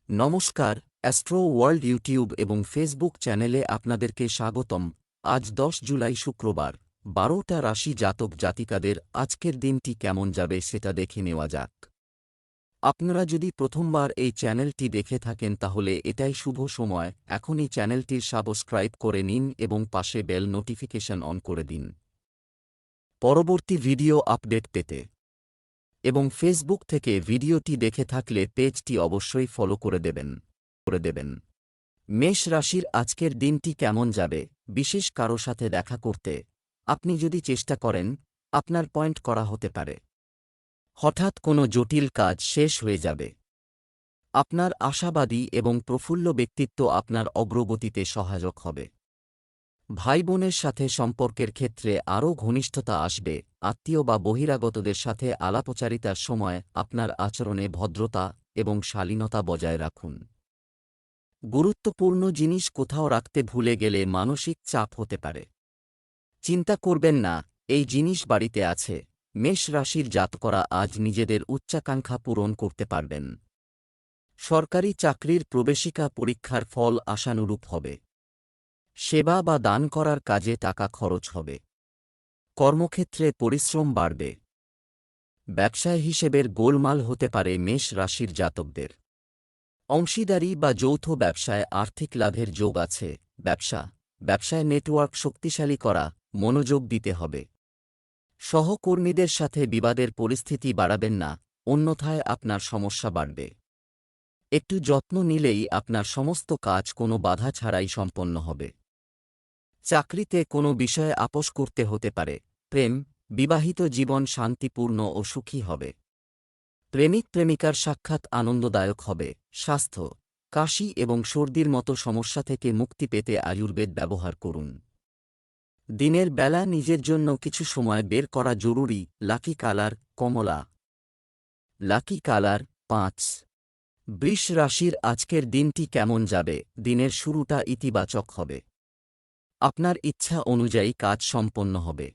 নমস্কার, astro world YouTube এবং Facebook চ্যানেলে আপনাদেরকে স্বাগতম। আজ 10 জুলাই শুক্রবার, 12টা রাশি জাতক জাতিকাদের আজকের দিনটি কেমন যাবে সেটা দেখে নেওয়া যাক। আপনারা যদি প্রথমবার এই চ্যানেলটি দেখে থাকেন তাহলে এটাই শুভ সময়, এখনই চ্যানেলটির সাবস্ক্রাইব করে নিন এবং পাশে বেল নোটিফিকেশন অন করে দিন পরবর্তী ভিডিও আপডেট পেতে। এবং ফেসবুক থেকে ভিডিওটি দেখে থাকলে পেজটি অবশ্যই ফলো করে দেবেন। মেষ রাশির আজকের দিনটি কেমন যাবে, বিশেষ কারো সাথে দেখা করতে আপনি যদি চেষ্টা করেন, আপনার পয়েন্ট করা হতে পারে। হঠাৎ কোনো জটিল কাজ শেষ হয়ে যাবে। আপনার আশাবাদী এবং প্রফুল্ল ব্যক্তিত্ব আপনার অগ্রগতিতে সহায়ক হবে। ভাই বোনের সাথে সম্পর্কের ক্ষেত্রে আরও ঘনিষ্ঠতা আসবে। আত্মীয় বা বহিরাগতদের সাথে আলাপচারিতার সময় আপনার আচরণে ভদ্রতা এবং শালীনতা বজায় রাখুন। গুরুত্বপূর্ণ জিনিস কোথাও রাখতে ভুলে গেলে মানসিক চাপ হতে পারে। চিন্তা করবেন না, এই জিনিস বাড়িতে আছে। মেষ রাশির জাতকরা আজ নিজেদের উচ্চাকাঙ্ক্ষা পূরণ করতে পারবেন। সরকারি চাকরির প্রবেশিকা পরীক্ষার ফল আশানুরূপ হবে। সেবা বা দান করার কাজে টাকা খরচ হবে। কর্মক্ষেত্রে পরিশ্রম বাড়বে। ব্যবসায় হিসেবের গোলমাল হতে পারে মেষ রাশির জাতকদের। অংশীদারি বা যৌথ ব্যবসায় আর্থিক লাভের যোগ আছে। ব্যবসায় নেটওয়ার্ক শক্তিশালী করা, মনোযোগ দিতে হবে। সহকর্মীদের সাথে বিবাদের পরিস্থিতি বাড়াবেন না, অন্যথায় আপনার সমস্যা বাড়বে। একটু যত্ন নিলেই আপনার সমস্ত কাজ কোনো বাধা ছাড়াই সম্পন্ন হবে। চাকরিতে কোনো বিষয়ে আপোস করতে হতে পারে। বিবাহিত জীবন শান্তিপূর্ণ ও সুখী হবে। প্রেমিক প্রেমিকার সাক্ষাৎ আনন্দদায়ক হবে। স্বাস্থ্য, কাশি এবং সর্দির মতো সমস্যা থেকে মুক্তি পেতে আয়ুর্বেদ ব্যবহার করুন। দিনের বেলা নিজের জন্য কিছু সময় বের করা জরুরি। লাকি কালার কমলা। Lucky colour 5। বৃষ রাশির আজকের দিনটি কেমন যাবে, দিনের শুরুটা ইতিবাচক হবে। আপনার ইচ্ছা অনুযায়ী কাজ সম্পন্ন হবে।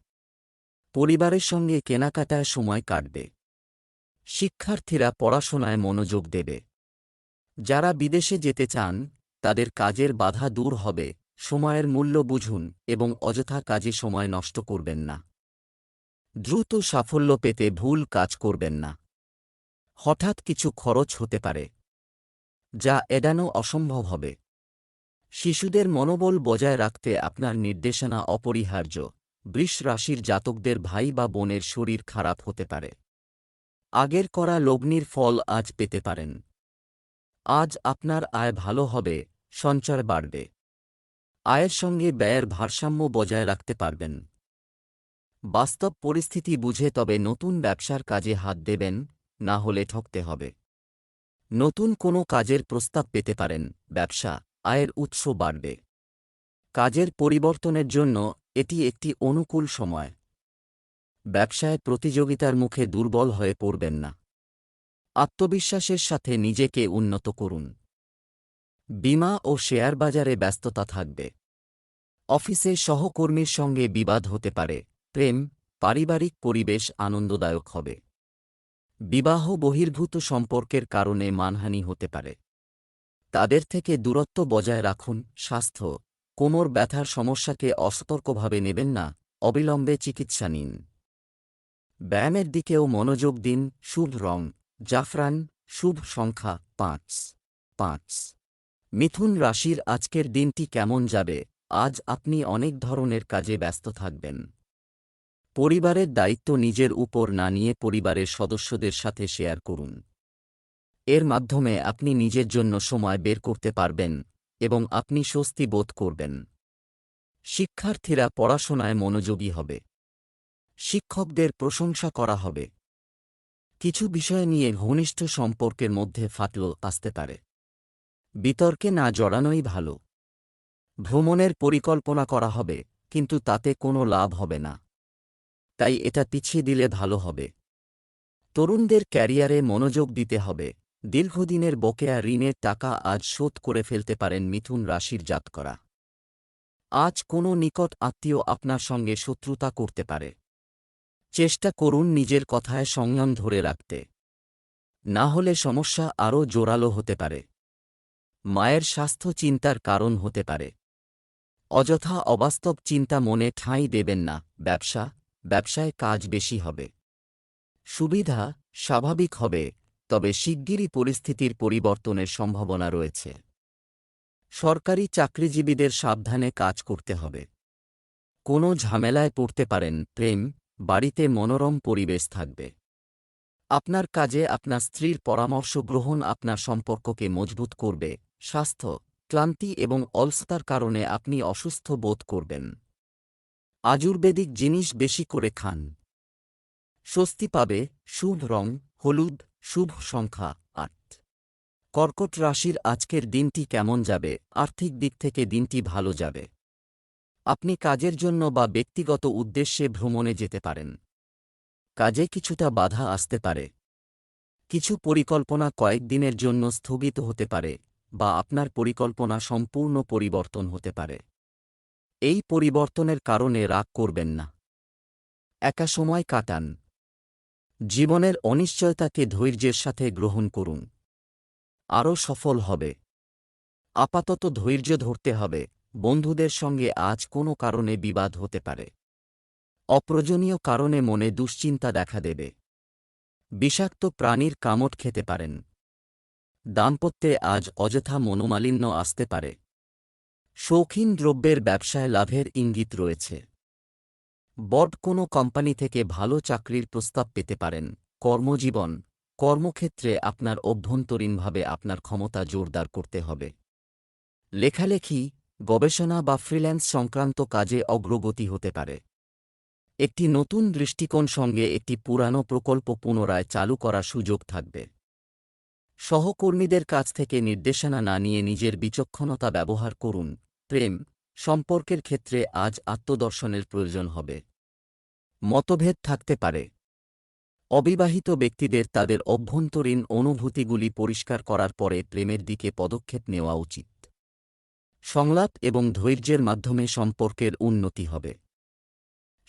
পরিবারের সঙ্গে কেনাকাটায় সময় কাটবে। শিক্ষার্থীরা পড়াশোনায় মনোযোগ দেবে। যারা বিদেশে যেতে চান তাদের কাজের বাধা দূর হবে। সময়ের মূল্য বুঝুন এবং অযথা কাজে সময় নষ্ট করবেন না। দ্রুত সাফল্য পেতে ভুল কাজ করবেন না। হঠাৎ কিছু খরচ হতে পারে, যা এড়ানো অসম্ভব হবে। শিশুদের মনোবল বজায় রাখতে আপনার নির্দেশনা অপরিহার্য। বৃষ রাশির জাতকদের ভাই বা বোনের শরীর খারাপ হতে পারে। আগের করা লগ্নির ফল আজ পেতে পারেন। আজ আপনার আয় ভালো হবে, সঞ্চয় বাড়বে। আয়ের সঙ্গে ব্যয়ের ভারসাম্য বজায় রাখতে পারবেন। বাস্তব পরিস্থিতি বুঝে তবে নতুন ব্যবসার কাজে হাত দেবেন, না হলে ঠকতে হবে। নতুন কোনো কাজের প্রস্তাব পেতে পারেন। ব্যবসা, আয়ের উৎস বাড়বে। কাজের পরিবর্তনের জন্য এটি একটি অনুকূল সময়। ব্যবসায় প্রতিযোগিতার মুখে দুর্বল হয়ে পড়বেন না। আত্মবিশ্বাসের সাথে নিজেকে উন্নত করুন। বীমা ও শেয়ার বাজারে ব্যস্ততা থাকবে। অফিসে সহকর্মীর সঙ্গে বিবাদ হতে পারে। পারিবারিক পরিবেশ আনন্দদায়ক হবে। বিবাহ বহির্ভূত সম্পর্কের কারণে মানহানি হতে পারে। তাদের থেকে দূরত্ব বজায় রাখুন। স্বাস্থ্য, কোমর ব্যথার সমস্যাকে অসতর্কভাবে নেবেন না, অবিলম্বে চিকিৎসা নিন। ব্যায়ামের দিকেও মনোযোগ দিন। শুভ রং জাফরান, শুভ সংখ্যা 5। মিথুন রাশির আজকের দিনটি কেমন যাবে, আজ আপনি অনেক ধরনের কাজে ব্যস্ত থাকবেন। পরিবারের দায়িত্ব নিজের উপর না নিয়ে পরিবারের সদস্যদের সাথে শেয়ার করুন। এর মাধ্যমে আপনি নিজের জন্য সময় বের করতে পারবেন এবং আপনি স্বস্তি বোধ করবেন। শিক্ষার্থীরা পড়াশোনায় মনোযোগী হবে। শিক্ষকদের প্রশংসা করা হবে। কিছু বিষয় নিয়ে ঘনিষ্ঠ সম্পর্কের মধ্যে ফাটল আসতে পারে। বিতর্কে না জড়ানোই ভালো। ভ্রমণের পরিকল্পনা করা হবে, কিন্তু তাতে কোনো লাভ হবে না, তাই এটা পিছিয়ে দিলে ভালো হবে। তরুণদের ক্যারিয়ারে মনোযোগ দিতে হবে। দীর্ঘদিনের বকেয়া ঋণের টাকা আজ শোধ করে ফেলতে পারেন মিথুন রাশির জাতকরা। আজ কোনো নিকট আত্মীয় আপনার সঙ্গে শত্রুতা করতে পারে। চেষ্টা করুন নিজের কথায় সংযম ধরে রাখতে, না হলে সমস্যা আরও জোরালো হতে পারে। মায়ের স্বাস্থ্য চিন্তার কারণ হতে পারে। অযথা অবাস্তব চিন্তা মনে ঠাঁই দেবেন না। ব্যবসায় কাজ বেশি হবে। সুবিধা স্বাভাবিক হবে, তবে শিগগিরই পরিস্থিতির পরিবর্তনের সম্ভাবনা রয়েছে। সরকারি চাকরিজীবীদের সাবধানে কাজ করতে হবে। কোনো ঝামেলায় পড়তে পারেন। বাড়িতে মনোরম পরিবেশ থাকবে। আপনার কাজে আপনার স্ত্রীর পরামর্শ গ্রহণ আপনার সম্পর্ককে মজবুত করবে। স্বাস্থ্য ক্লান্তি এবং অলসতার কারণে আপনি অসুস্থ বোধ করবেন। আয়ুর্বেদিক জিনিস বেশি করে খান। স্বস্তি পাবে। শুভ রং হলুদ। শুভ সংখ্যা ৮। কর্কট রাশির আজকের দিনটি কেমন যাবে? আর্থিক দিক থেকে দিনটি ভালো যাবে। আপনি কাজের জন্য বা ব্যক্তিগত উদ্দেশ্যে ভ্রমণে যেতে পারেন। কাজে কিছুটা বাধা আসতে পারে। কিছু পরিকল্পনা কয়েকদিনের জন্য স্থগিত হতে পারে, বা আপনার পরিকল্পনা সম্পূর্ণ পরিবর্তন হতে পারে। এই পরিবর্তনের কারণে রাগ করবেন না। একা সময় কাটান। জীবনের অনিশ্চয়তাকে ধৈর্যের সাথে গ্রহণ করুন। আরও সফল হবে। আপাতত ধৈর্য ধরতে হবে। বন্ধুদের সঙ্গে আজ কোনো কারণে বিবাদ হতে পারে। অপ্রয়োজনীয় কারণে মনে দুশ্চিন্তা দেখা দেবে। বিষাক্ত প্রাণীর কামড় খেতে পারেন। দাম্পত্যে আজ অযথা মনোমালিন্য আসতে পারে। শৌখিন দ্রব্যের ব্যবসায় লাভের ইঙ্গিত রয়েছে। বড় কোনো কোম্পানি থেকে ভালো চাকরির প্রস্তাব পেতে পারেন। কর্মক্ষেত্রে আপনার অভ্যন্তরীণভাবে আপনার ক্ষমতা জোরদার করতে হবে। লেখালেখি, গবেষণা বা ফ্রিল্যান্স সংক্রান্ত কাজে অগ্রগতি হতে পারে। একটি নতুন দৃষ্টিকোণ সঙ্গে একটি পুরানো প্রকল্প পুনরায় চালু করার সুযোগ থাকবে। সহকর্মীদের কাছ থেকে নির্দেশনা না নিয়ে নিজের বিচক্ষণতা ব্যবহার করুন। সম্পর্কের ক্ষেত্রে আজ আত্মদর্শনের প্রয়োজন হবে। মতভেদ থাকতে পারে। অবিবাহিত ব্যক্তিদের তাদের অভ্যন্তরীণ অনুভূতিগুলি পরিষ্কার করার পরে প্রেমের দিকে পদক্ষেপ নেওয়া উচিত। সংলাপ এবং ধৈর্যের মাধ্যমে সম্পর্কের উন্নতি হবে।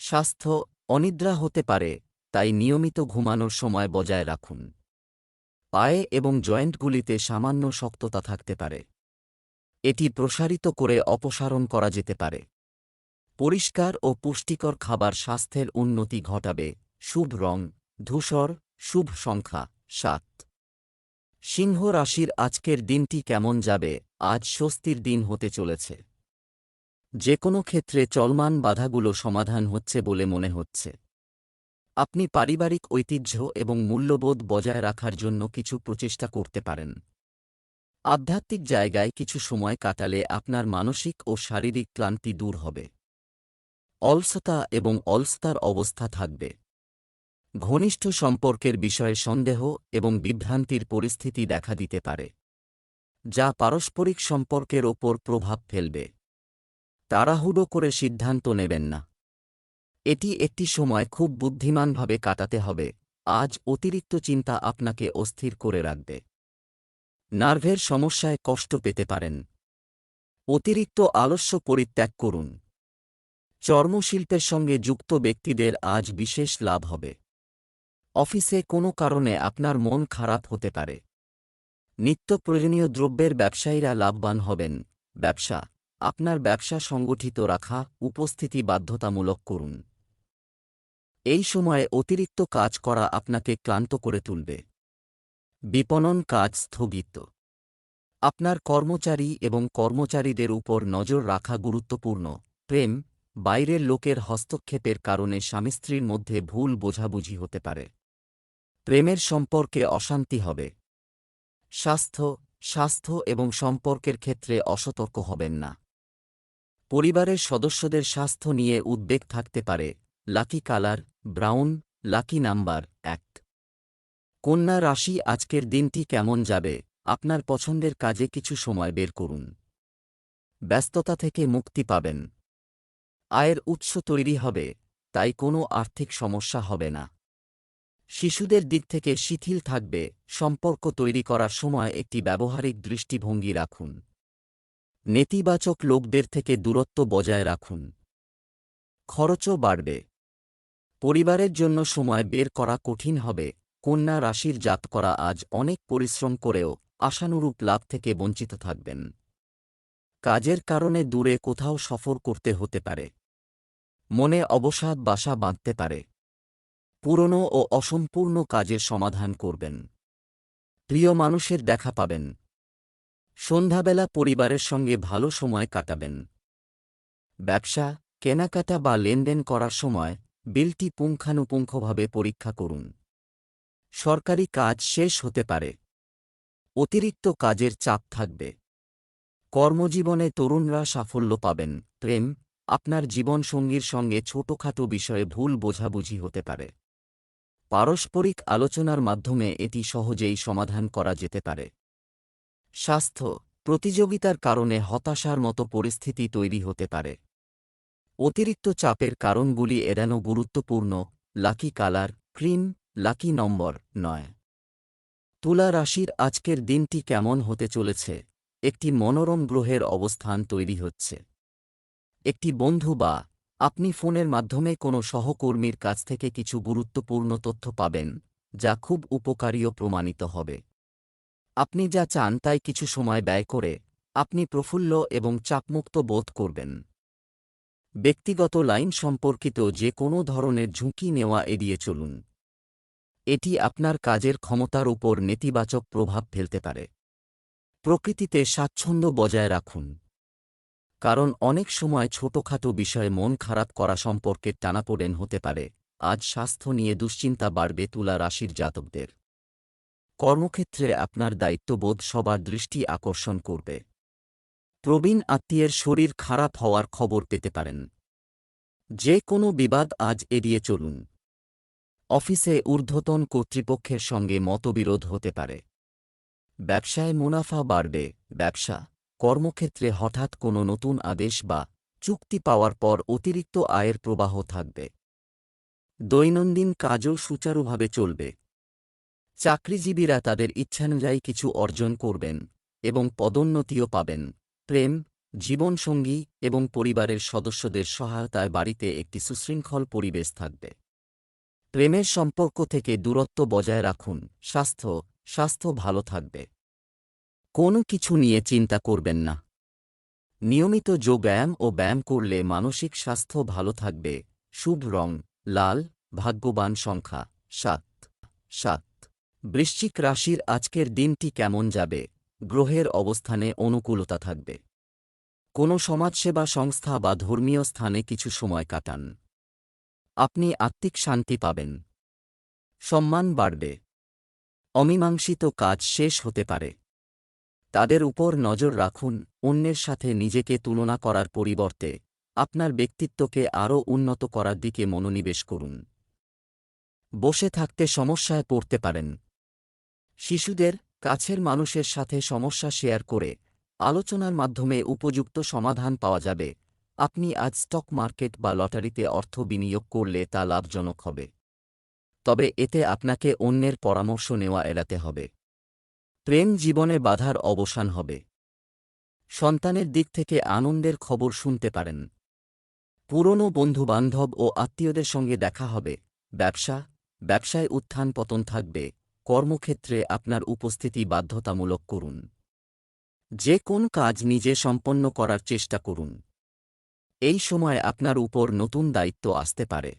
স্বাস্থ্য অনিদ্রা হতে পারে, তাই নিয়মিত ঘুমানোর সময় বজায় রাখুন। পায়ে এবং জয়েন্টগুলিতে সামান্য শক্ততা থাকতে পারে। এটি প্রসারিত করে অপসারণ করা যেতে পারে। পরিষ্কার ও পুষ্টিকর খাবার স্বাস্থ্যের উন্নতি ঘটাবে। শুভ রং ধূসর। শুভ সংখ্যা ৭। সিংহ রাশির আজকের দিনটি কেমন যাবে? আজ স্বস্তির দিন হতে চলেছে। যে কোনো ক্ষেত্রে চলমান বাধাগুলো সমাধান হচ্ছে বলে মনে হচ্ছে। আপনি পারিবারিক ঐতিহ্য এবং মূল্যবোধ বজায় রাখার জন্য কিছু প্রচেষ্টা করতে পারেন। আধ্যাত্মিক জায়গায় কিছু সময় কাটালে আপনার মানসিক ও শারীরিক ক্লান্তি দূর হবে। অলসতা এবং অলসতার অবস্থা থাকবে। ঘনিষ্ঠ সম্পর্কের বিষয়ে সন্দেহ এবং বিভ্রান্তির পরিস্থিতি দেখা দিতে পারে, যা পারস্পরিক সম্পর্কের ওপর প্রভাব ফেলবে। তাড়াহুড়ো করে সিদ্ধান্ত নেবেন না। এটি একটি সময় খুব বুদ্ধিমানভাবে কাটাতে হবে। আজ অতিরিক্ত চিন্তা আপনাকে অস্থির করে রাখবে। নার্ভের সমস্যায় কষ্ট পেতে পারেন। অতিরিক্ত আলস্য পরিত্যাগ করুন। চর্মশিল্পের সঙ্গে যুক্ত ব্যক্তিদের আজ বিশেষ লাভ হবে। অফিসে কোনো কারণে আপনার মন খারাপ হতে পারে। নিত্য প্রয়োজনীয় দ্রব্যের ব্যবসায়ীরা লাভবান হবেন। আপনার ব্যবসা সংগঠিত রাখা, উপস্থিতি বাধ্যতামূলক করুন। এই সময়ে অতিরিক্ত কাজ করা আপনাকে ক্লান্ত করে তুলবে। বিপণন কাজ স্থগিত। আপনার কর্মচারীদের উপর নজর রাখা গুরুত্বপূর্ণ। বাইরের লোকের হস্তক্ষেপের কারণে স্বামী স্ত্রীর মধ্যে ভুল বোঝাবুঝি হতে পারে। প্রেমের সম্পর্কে অশান্তি হবে। স্বাস্থ্য এবং সম্পর্কের ক্ষেত্রে অসতর্ক হবেন না। পরিবারের সদস্যদের স্বাস্থ্য নিয়ে উদ্বেগ থাকতে পারে। Lucky colour brown. Lucky number ১। কন্যা রাশি আজকের দিনটি কেমন যাবে? আপনার পছন্দের কাজে কিছু সময় বের করুন। ব্যস্ততা থেকে মুক্তি পাবেন। আয়ের উৎস তৈরি হবে, তাই কোনো আর্থিক সমস্যা হবে না। শিশুদের দিক থেকে শিথিল থাকবে। সম্পর্ক তৈরি করার সময় একটি ব্যবহারিক দৃষ্টিভঙ্গি রাখুন। নেতিবাচক লোকদের থেকে দূরত্ব বজায় রাখুন। খরচও বাড়বে। পরিবারের জন্য সময় বের করা কঠিন হবে। কন্যা রাশির জাতকরা আজ অনেক পরিশ্রম করেও আশানুরূপ লাভ থেকে বঞ্চিত থাকবেন। কাজের কারণে দূরে কোথাও সফর করতে হতে পারে। মনে অবসাদ বাসা বাঁধতে পারে। পুরনো ও অসম্পূর্ণ কাজের সমাধান করবেন। প্রিয় মানুষের দেখা পাবেন। সন্ধ্যাবেলা পরিবারের সঙ্গে ভালো সময় কাটাবেন। ব্যবসা, কেনাকাটা বা লেনদেন করার সময় বিলটি পুঙ্খানুপুঙ্খভাবে পরীক্ষা করুন। সরকারি কাজ শেষ হতে পারে। অতিরিক্ত কাজের চাপ থাকবে। কর্মজীবনে তরুণরা সাফল্য পাবেন। প্রেম, আপনার জীবনসঙ্গীর সঙ্গে ছোটখাটো বিষয়ে ভুল বোঝাবুঝি হতে পারে। পারস্পরিক আলোচনার মাধ্যমে এটি সহজেই সমাধান করা যেতে পারে। স্বাস্থ্য, প্রতিযোগিতার কারণে হতাশার মতো পরিস্থিতি তৈরি হতে পারে। অতিরিক্ত চাপের কারণগুলি এড়ানো গুরুত্বপূর্ণ। লাকি কালার ক্রিম, লাকি নম্বর 9। তুলা রাশির আজকের দিনটি কেমন হতে চলেছে? একটি মনোরম গ্রহের অবস্থান তৈরি হচ্ছে। একটি বন্ধু বা আপনি ফোনের মাধ্যমে কোনো সহকর্মীর কাছ থেকে কিছু গুরুত্বপূর্ণ তথ্য পাবেন, যা খুব উপকারীও প্রমাণিত হবে। আপনি যা চান তাই কিছু সময় ব্যয় করে আপনি প্রফুল্ল এবং চাপমুক্ত বোধ করবেন। ব্যক্তিগত লাইন সম্পর্কিত যে কোনো ধরনের ঝুঁকি নেওয়া এড়িয়ে চলুন। এটি আপনার কাজের ক্ষমতার উপর নেতিবাচক প্রভাব ফেলতে পারে। প্রকৃতিতে স্বাচ্ছন্দ্য বজায় রাখুন, কারণ অনেক সময় ছোটখাটো বিষয়ে মন খারাপ করা সম্পর্কের টানাপোড়েন হতে পারে। আজ স্বাস্থ্য নিয়ে দুশ্চিন্তা বাড়বে তুলা রাশির জাতকদের। কর্মক্ষেত্রে আপনার দায়িত্ববোধ সবার দৃষ্টি আকর্ষণ করবে। প্রবীণ আত্মীয়ের শরীর খারাপ হওয়ার খবর পেতে পারেন। যে কোনো বিবাদ আজ এড়িয়ে চলুন। অফিসে ঊর্ধ্বতন কর্তৃপক্ষের সঙ্গে মতবিরোধ হতে পারে। ব্যবসায় মুনাফা বাড়বে। ব্যবসা, কর্মক্ষেত্রে হঠাৎ কোনো নতুন আদেশ বা চুক্তি পাওয়ার পর অতিরিক্ত আয়ের প্রবাহ থাকবে। দৈনন্দিন কাজও সুচারুভাবে চলবে। চাকরিজীবীরা তাদের ইচ্ছানুযায়ী কিছু অর্জন করবেন এবং পদোন্নতিও পাবেন। প্রেম, জীবনসঙ্গী এবং পরিবারের সদস্যদের সহায়তায় বাড়িতে একটি সুশৃঙ্খল পরিবেশ থাকবে। প্রেমের সম্পর্ক থেকে দূরত্ব বজায় রাখুন। স্বাস্থ্য ভালো থাকবে। কোনো কিছু নিয়ে চিন্তা করবেন না। নিয়মিত যোগব্যায়াম ও ব্যায়াম করলে মানসিক স্বাস্থ্য ভালো থাকবে। শুভ রং লাল। ভাগ্যবান সংখ্যা 7। বৃশ্চিক রাশির আজকের দিনটি কেমন যাবে? গ্রহের অবস্থানে অনুকূলতা থাকবে। কোনো সমাজসেবা সংস্থা বা ধর্মীয় স্থানে কিছু সময় কাটান। আপনি আত্মিক শান্তি পাবেন। সম্মান বাড়বে। অমীমাংসিত কাজ শেষ হতে পারে। তাদের উপর নজর রাখুন। অন্যের সাথে নিজেকে তুলনা করার পরিবর্তে আপনার ব্যক্তিত্বকে আরও উন্নত করার দিকে মনোনিবেশ করুন। বসে থাকতে সমস্যায় পড়তে পারেন। শিশুদের, কাছের মানুষের সাথে সমস্যা শেয়ার করে আলোচনার মাধ্যমে উপযুক্ত সমাধান পাওয়া যাবে। আপনি আজ স্টক মার্কেট বা লটারিতে অর্থ বিনিয়োগ করলে তা লাভজনক হবে। তবে এতে আপনাকে অন্যের পরামর্শ নেওয়া এড়াতে হবে। প্রেম জীবনে বাধার অবসান হবে। সন্তানের দিক থেকে আনন্দের খবর শুনতে পারেন। পুরনো বন্ধুবান্ধব ও আত্মীয়দের সঙ্গে দেখা হবে। ব্যবসায় উত্থান পতন থাকবে। কর্মক্ষেত্রে আপনার উপস্থিতি বাধ্যতামূলক করুন। যে কোন কাজ নিজে সম্পন্ন করার চেষ্টা করুন। এই সময় আপনার উপর নতুন দায়িত্ব আসতে পারে।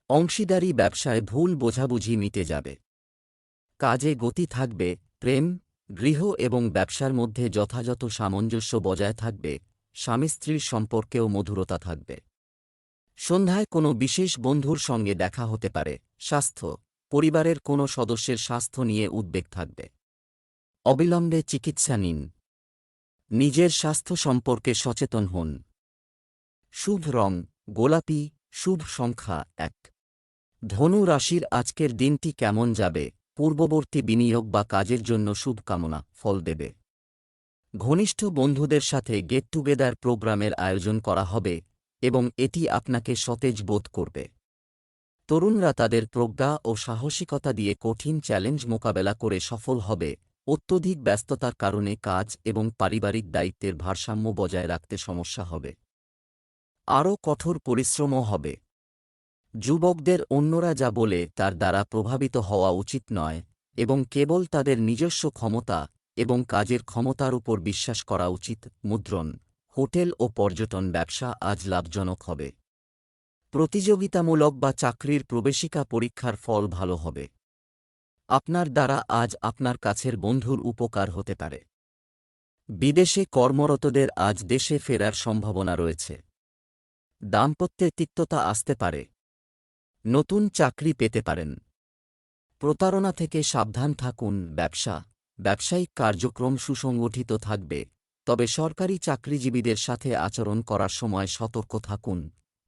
অংশীদারি ব্যবসায় ভুল বোঝাবুঝি মিটে যাবে। কাজে গতি থাকবে। প্রেম, গৃহ এবং ব্যবসার মধ্যে যথাযথ সামঞ্জস্য বজায় থাকবে। স্বামী স্ত্রীর সম্পর্কেও মধুরতা থাকবে। সন্ধ্যায় কোনো বিশেষ বন্ধুর সঙ্গে দেখা হতে পারে। স্বাস্থ্য, পরিবারের কোনো সদস্যের স্বাস্থ্য নিয়ে উদ্বেগ থাকবে। অবিলম্বে চিকিৎসা নিন। নিজের স্বাস্থ্য সম্পর্কে সচেতন হন। শুভ রং গোলাপি। শুভ সংখ্যা 1। ধনু রাশির আজকের দিনটি কেমন যাবে? পূর্ববর্তী বিনিয়োগ বা কাজের জন্য শুভকামনা ফল দেবে। ঘনিষ্ঠ বন্ধুদের সাথে গেট টুগেদার প্রোগ্রামের আয়োজন করা হবে এবং এটি আপনাকে সতেজ বোধ করবে। তরুণরা তাদের প্রজ্ঞা ও সাহসিকতা দিয়ে কঠিন চ্যালেঞ্জ মোকাবেলা করে সফল হবে। অত্যধিক ব্যস্ততার কারণে কাজ এবং পারিবারিক দায়িত্বের ভারসাম্য বজায় রাখতে সমস্যা হবে। আরও কঠোর পরিশ্রমও হবে। যুবকদের অন্যরা যা বলে তার দ্বারা প্রভাবিত হওয়া উচিত নয় এবং কেবল তাদের নিজস্ব ক্ষমতা এবং কাজের ক্ষমতার উপর বিশ্বাস করা উচিত। মুদ্রণ, হোটেল ও পর্যটন ব্যবসা আজ লাভজনক হবে। প্রতিযোগিতামূলক বা চাকরির প্রবেশিকা পরীক্ষার ফল ভালো হবে। আপনার দ্বারা আজ আপনার কাছের বন্ধুর উপকার হতে পারে। বিদেশে কর্মরতদের আজ দেশে ফেরার সম্ভাবনা রয়েছে। দাম্পত্যে তিক্ততা আসতে পারে। নতুন চাকরি পেতে পারেন। প্রতারণা থেকে সাবধান থাকুন। ব্যবসায়িক কার্যক্রম সুসংগঠিত থাকবে, তবে সরকারি চাকরিজীবীদের সাথে আচরণ করার সময় সতর্ক থাকুন।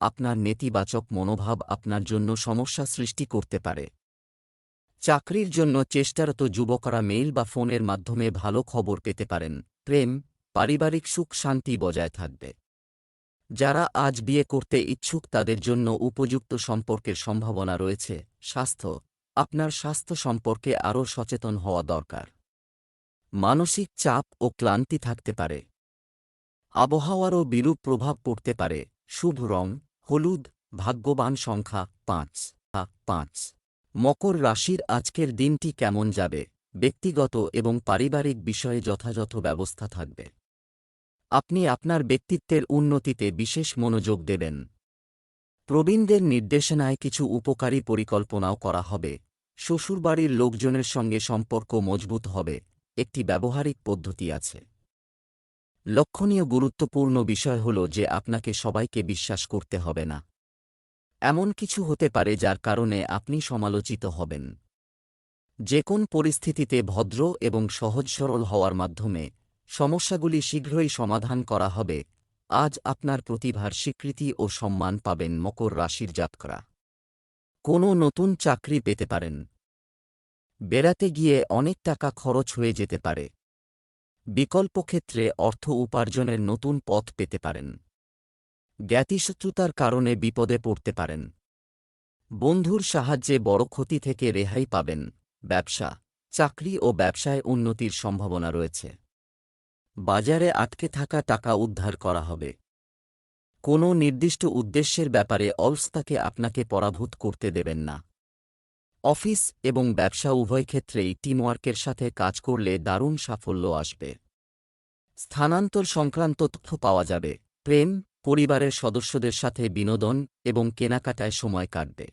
আপনার নেতিবাচক মনোভাব আপনার জন্য সমস্যা সৃষ্টি করতে পারে। চাকরির জন্য চেষ্টারত যুবকরা মেইল বা ফোনের মাধ্যমে ভালো খবর পেতে পারেন। প্রেম, পারিবারিক সুখ শান্তি বজায় থাকবে। যারা আজ বিয়ে করতে ইচ্ছুক তাদের জন্য উপযুক্ত সম্পর্কের সম্ভাবনা রয়েছে। স্বাস্থ্য, আপনার স্বাস্থ্য সম্পর্কে আরও সচেতন হওয়া দরকার। মানসিক চাপ ও ক্লান্তি থাকতে পারে। আবহাওয়ারও বিরূপ প্রভাব পড়তে পারে। শুভ রং হলুদ। ভাগ্যবান সংখ্যা 5। মকর রাশির আজকের দিনটি কেমন যাবে? ব্যক্তিগত এবং পারিবারিক বিষয়ে যথাযথ ব্যবস্থা থাকবে। আপনি আপনার ব্যক্তিত্বের উন্নতিতে বিশেষ মনোযোগ দেবেন। প্রবীণদের নির্দেশনায় কিছু উপকারী পরিকল্পনাও করা হবে। শ্বশুরবাড়ির লোকজনের সঙ্গে সম্পর্ক মজবুত হবে। একটি ব্যবহারিক পদ্ধতি আছে। লক্ষণীয় গুরুত্বপূর্ণ বিষয় হল যে আপনাকে সবাইকে বিশ্বাস করতে হবে না। এমন কিছু হতে পারে যার কারণে আপনি সমালোচিত হবেন। যে কোন পরিস্থিতিতে ভদ্র এবং সহজ সরল হওয়ার মাধ্যমে সমস্যাগুলি শীঘ্রই সমাধান করা হবে। আজ আপনার প্রতিভার স্বীকৃতি ও সম্মান পাবেন মকর রাশির জাতকরা। কোনো নতুন চাকরি পেতে পারেন। বেড়াতে গিয়ে অনেক টাকা খরচ হয়ে যেতে পারে। বিকল্প ক্ষেত্রে অর্থ উপার্জনের নতুন পথ পেতে পারেন। জ্ঞাতিশত্রুতার কারণে বিপদে পড়তে পারেন। বন্ধুর সাহায্যে বড় ক্ষতি থেকে রেহাই পাবেন। ব্যবসা, চাকরি ও ব্যবসায় উন্নতির সম্ভাবনা রয়েছে। বাজারে আটকে থাকা টাকা উদ্ধার করা হবে। কোনো নির্দিষ্ট উদ্দেশ্যের ব্যাপারে অলসতাকে আপনাকে পরাভূত করতে দেবেন না। অফিস এবং ব্যবসা উভয় ক্ষেত্রেই টিমওয়ার্কের সাথে কাজ করলে দারুণ সাফল্য আসবে। স্থানান্তর সংক্রান্ত তথ্য পাওয়া যাবে। প্রেম, পরিবারের সদস্যদের সাথে বিনোদন এবং কেনাকাটায় সময় কাটবে।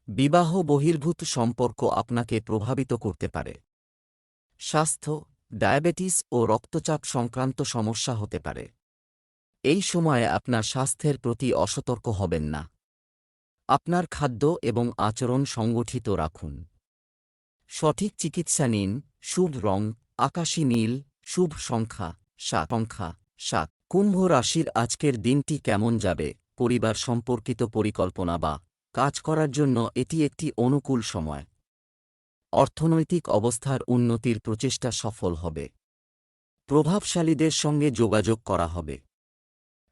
বিবাহ বহির্ভূত সম্পর্ক আপনাকে প্রভাবিত করতে পারে। স্বাস্থ্য, ডায়াবেটিস ও রক্তচাপ সংক্রান্ত সমস্যা হতে পারে। এই সময়ে আপনার স্বাস্থ্যের প্রতি অসতর্ক হবেন না। আপনার খাদ্য এবং আচরণ সংগঠিত রাখুন। সঠিক চিকিৎসা নিন। শুভ রং আকাশী নীল। শুভ সংখ্যা 7। কুম্ভ রাশির আজকের দিনটি কেমন যাবে? পরিবার সম্পর্কিত পরিকল্পনা বা কাজ করার জন্য এটি একটি অনুকূল সময়। অর্থনৈতিক অবস্থার উন্নতির প্রচেষ্টা সফল হবে। প্রভাবশালীদের সঙ্গে যোগাযোগ করা হবে,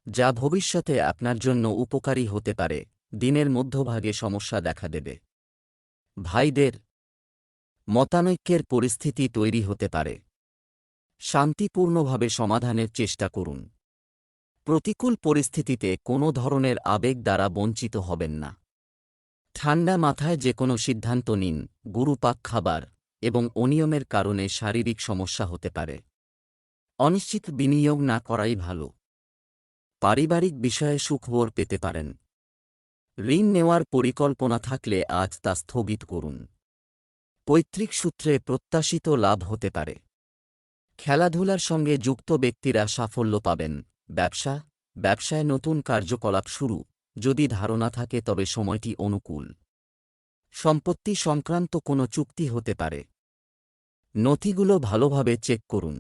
যা ভবিষ্যতে আপনার জন্য উপকারী হতে পারে। দিনের মধ্যভাগে সমস্যা দেখা দেবে। ভাইদের মতানৈক্যের পরিস্থিতি তৈরি হতে পারে। শান্তিপূর্ণভাবে সমাধানের চেষ্টা করুন। প্রতিকূল পরিস্থিতিতে কোনো ধরনের আবেগ দ্বারা বঞ্চিত হবেন না। ঠান্ডা মাথায় যে কোনো সিদ্ধান্ত নিন। গুরুপাক খাবার এবং অনিয়মের কারণে শারীরিক সমস্যা হতে পারে। অনিশ্চিত বিনিয়োগ না করাই ভালো। পারিবারিক বিষয়ে সুখবর পেতে পারেন। ঋণ নেওয়ার পরিকল্পনা থাকলে আজ তা স্থগিত করুন। পৈতৃক সূত্রে প্রত্যাশিত লাভ হতে পারে। খেলাধুলার সঙ্গে যুক্ত ব্যক্তিরা সাফল্য পাবেন। ব্যবসায় নতুন কার্যকলাপ শুরু। যদি ধারণা থাকে তবে সময়টি অনুকূল। সম্পত্তি সংক্রান্ত কোনো চুক্তি হতে পারে। নথিগুলো ভালোভাবে চেক করুন।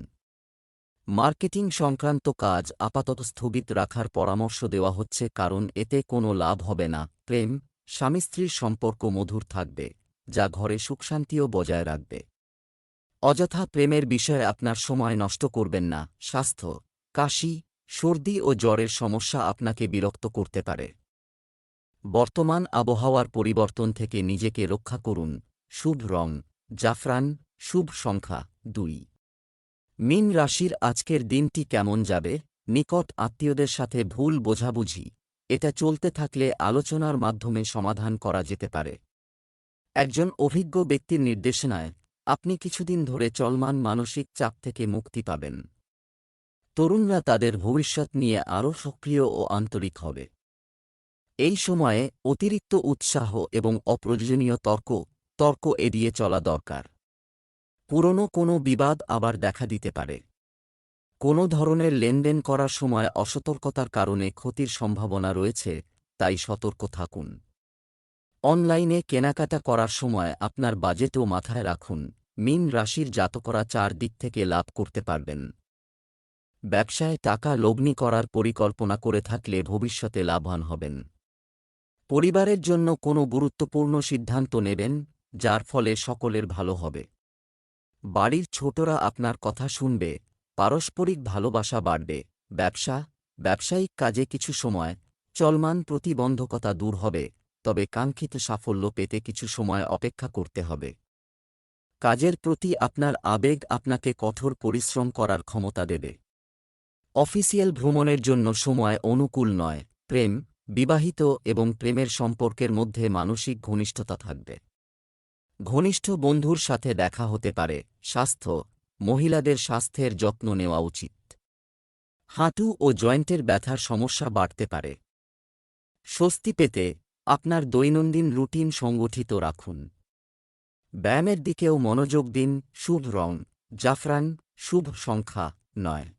মার্কেটিং সংক্রান্ত কাজ আপাতত স্থগিত রাখার পরামর্শ দেওয়া হচ্ছে, কারণ এতে কোনো লাভ হবে না। প্রেম, স্বামী স্ত্রীর সম্পর্ক মধুর থাকবে, যা ঘরে সুখশান্তিও বজায় রাখবে। অযথা প্রেমের বিষয়ে আপনার সময় নষ্ট করবেন না। স্বাস্থ্য, কাশি, সর্দি ও জ্বরের সমস্যা আপনাকে বিরক্ত করতে পারে। বর্তমান আবহাওয়ার পরিবর্তন থেকে নিজেকে রক্ষা করুন। শুভ রং জাফরান। শুভ সংখ্যা 2। মীন রাশির আজকের দিনটি কেমন যাবে? নিকট আত্মীয়দের সাথে ভুল বোঝাবুঝি, এটা চলতে থাকলে আলোচনার মাধ্যমে সমাধান করা যেতে পারে। একজন অভিজ্ঞ ব্যক্তির নির্দেশনায় আপনি কিছুদিন ধরে চলমান মানসিক চাপ থেকে মুক্তি পাবেন। তরুণরা তাদের ভবিষ্যৎ নিয়ে আরও সক্রিয় ও আন্তরিক হবে। এই সময়ে অতিরিক্ত উৎসাহ এবং অপ্রয়োজনীয় তর্ক এড়িয়ে চলা দরকার। পুরনো কোনো বিবাদ আবার দেখা দিতে পারে। কোনো ধরনের লেনদেন করার সময় অসতর্কতার কারণে ক্ষতির সম্ভাবনা রয়েছে, তাই সতর্ক থাকুন। অনলাইনে কেনাকাটা করার সময় আপনার বাজেটও মাথায় রাখুন। মীন রাশির জাতকরা চারদিক থেকে লাভ করতে পারবেন। ব্যবসায় টাকা লগ্নি করার পরিকল্পনা করে থাকলে ভবিষ্যতে লাভবান হবেন। পরিবারের জন্য কোনো গুরুত্বপূর্ণ সিদ্ধান্ত নেবেন, যার ফলে সকলের ভালো হবে। বাড়ির ছোটরা আপনার কথা শুনবে, পারস্পরিক ভালোবাসা বাড়বে। ব্যবসায়িক কাজে কিছু সময় চলমান প্রতিবন্ধকতা দূর হবে, তবে কাঙ্ক্ষিত সাফল্য পেতে কিছু সময় অপেক্ষা করতে হবে। কাজের প্রতি আপনার আবেগ আপনাকে কঠোর পরিশ্রম করার ক্ষমতা দেবে। অফিসিয়াল ভ্রমণের জন্য সময় অনুকূল নয়। বিবাহিত এবং প্রেমের সম্পর্কের মধ্যে মানসিক ঘনিষ্ঠতা থাকবে। ঘনিষ্ঠ বন্ধুর সাথে দেখা হতে পারে। মহিলাদের স্বাস্থ্যের যত্ন নেওয়া উচিত। হাঁটু ও জয়েন্টের ব্যথার সমস্যা বাড়তে পারে। স্বস্তি পেতে আপনার দৈনন্দিন রুটিন সংগঠিত রাখুন। ব্যায়ামের দিকেও মনোযোগ দিন। শুভ রং জাফরান, শুভ সংখ্যা 9।